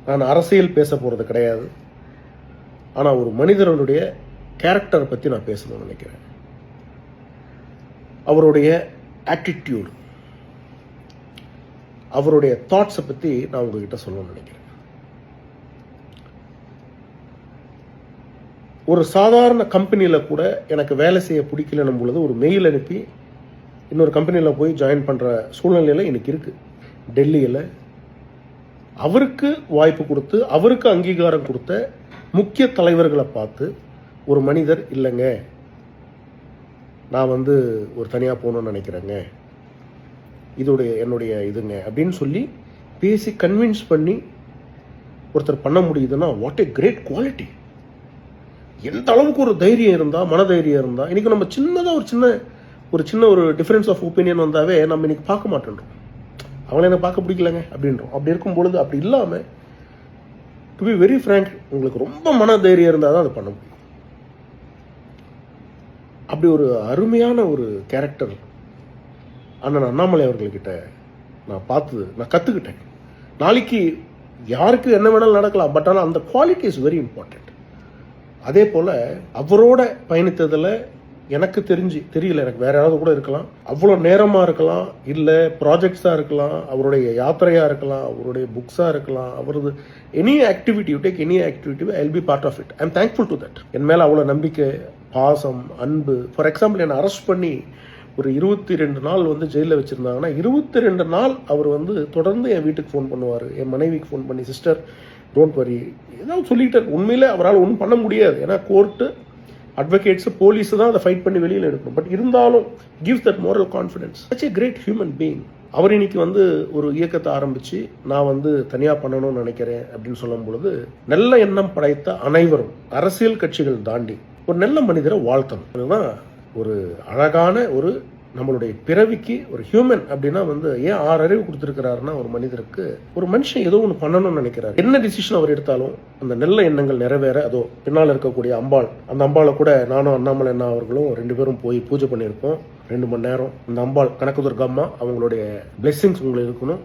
நான் அரசியல் பேச போகிறது கிடையாது. ஆனால் ஒரு மனிதனுடைய கேரக்டரை பற்றி நான் பேசணும்னு நினைக்கிறேன். அவருடைய ஆட்டிடியூடு, அவருடைய தாட்ஸை பற்றி நான் உங்ககிட்ட சொல்லணும்னு நினைக்கிறேன். ஒரு சாதாரண கம்பெனியில் கூட எனக்கு வேலை செய்ய பிடிக்கலன்னும் பொழுது ஒரு மெயில் அனுப்பி இன்னொரு கம்பெனியில் போய் ஜாயின் பண்ணுற சூழ்நிலையில் இன்னைக்கு இருக்குது. டெல்லியில் அவருக்கு வாய்ப்பு கொடுத்து அவருக்கு அங்கீகாரம் கொடுத்த முக்கிய தலைவர்களை பார்த்து ஒரு மனிதர், இல்லைங்க நான் ஒரு தனியாக போகணும்னு நினைக்கிறேங்க, என்னுடைய இதுங்க அப்படின்னு சொல்லி பேசி கன்வின்ஸ் பண்ணி ஒருத்தர் பண்ண முடியுதுன்னா வாட் ஏ கிரேட் குவாலிட்டி. எந்த அளவுக்கு ஒரு தைரியம் இருந்தால், மனதைரியம் இருந்தால், இன்னைக்கு நம்ம சின்னதாக ஒரு சின்ன டிஃபரன்ஸ் ஆஃப் ஒப்பீனியன் வந்தாவே நம்ம இன்னைக்கு பார்க்க மாட்டேன்றோம். அவங்கள எனக்கு பார்க்க பிடிக்கலங்க அப்படின்றோம். அப்படி இருக்கும் பொழுது அப்படி இல்லாமல், டு பி வெரி ஃப்ரேங்க், உங்களுக்கு ரொம்ப மன தைரியம் இருந்தால் தான் அதை பண்ண முடியும். அப்படி ஒரு அருமையான ஒரு கேரக்டர் அண்ணன் அண்ணாமலை அவர்கள்கிட்ட நான் கற்றுக்கிட்டேன். நாளைக்கு யாருக்கு என்ன வேணாலும் நடக்கலாம், பட் ஆனால் அந்த குவாலிட்டி இஸ் வெரி இம்பார்ட்டன்ட். அதே போல் அவரோட பயணித்ததில் எனக்கு தெரியல, எனக்கு வேற யாராவது கூட இருக்கலாம், அவ்வளோ நேரமாக இருக்கலாம், இல்லை ப்ராஜெக்ட்ஸாக இருக்கலாம், அவருடைய யாத்திரையாக இருக்கலாம், அவருடைய புக்ஸாக இருக்கலாம், அவரது any activity, you take any activity, I will be part of it. I'm thankful to that. என் மேலே அவ்வளோ நம்பிக்கை, பாசம், அன்பு. ஃபார் எக்ஸாம்பிள், என்னை அரெஸ்ட் பண்ணி ஒரு 22 நாள் ஜெயிலில் வச்சுருந்தாங்கன்னா 22 நாள் அவர் தொடர்ந்து என் வீட்டுக்கு ஃபோன் பண்ணுவார், என் மனைவிக்கு ஃபோன் பண்ணி, சிஸ்டர் டோன்ட் வரி, ஏதாவது சொல்லிக்கிட்டார். உண்மையிலே அவரால் ஒன்றும் பண்ண முடியாது, ஏன்னா கோர்ட்டு, அட்வொகேட்ஸ், போலீஸ் தான் அதை ஃபைட் பண்ணி வெளியில் எடுக்கணும். பட் இருந்தாலும் gives that moral confidence. Such a great human being. அவர் இன்னைக்கு ஒரு இயக்கத்தை ஆரம்பித்து நான் தனியாக பண்ணணும்னு நினைக்கிறேன் அப்படின்னு சொல்லும் பொழுது, நல்ல எண்ணம் படைத்த அனைவரும், அரசியல் கட்சிகள் தாண்டி ஒரு நல்ல மனிதரை வாழ்த்தணும். அதுதான் ஒரு அழகான நம்மளுடைய பிறவிக்கு ஒரு ஹியூமன் அப்படின்னா ஏன் 6 அறிவு கொடுத்துருக்கிறாருன்னா, ஒரு மனிதருக்கு ஒரு மனுஷன் ஏதோ ஒன்று பண்ணணும்னு நினைக்கிறாரு. என்ன டிசிஷன் அவர் எடுத்தாலும் அந்த நல்ல எண்ணங்கள் நிறைவேற, அதோ பின்னால் இருக்கக்கூடிய அம்பாள், அந்த அம்பாளை கூட நானும் அண்ணாமலை அண்ணா அவர்களும் 2 பேரும் போய் பூஜை பண்ணியிருப்போம் 2 மணி நேரம். அந்த அம்பாள் கனகதுர்கம்மா, அவங்களுடைய பிளெஸிங்ஸ் உங்களுக்கு இருக்கணும்.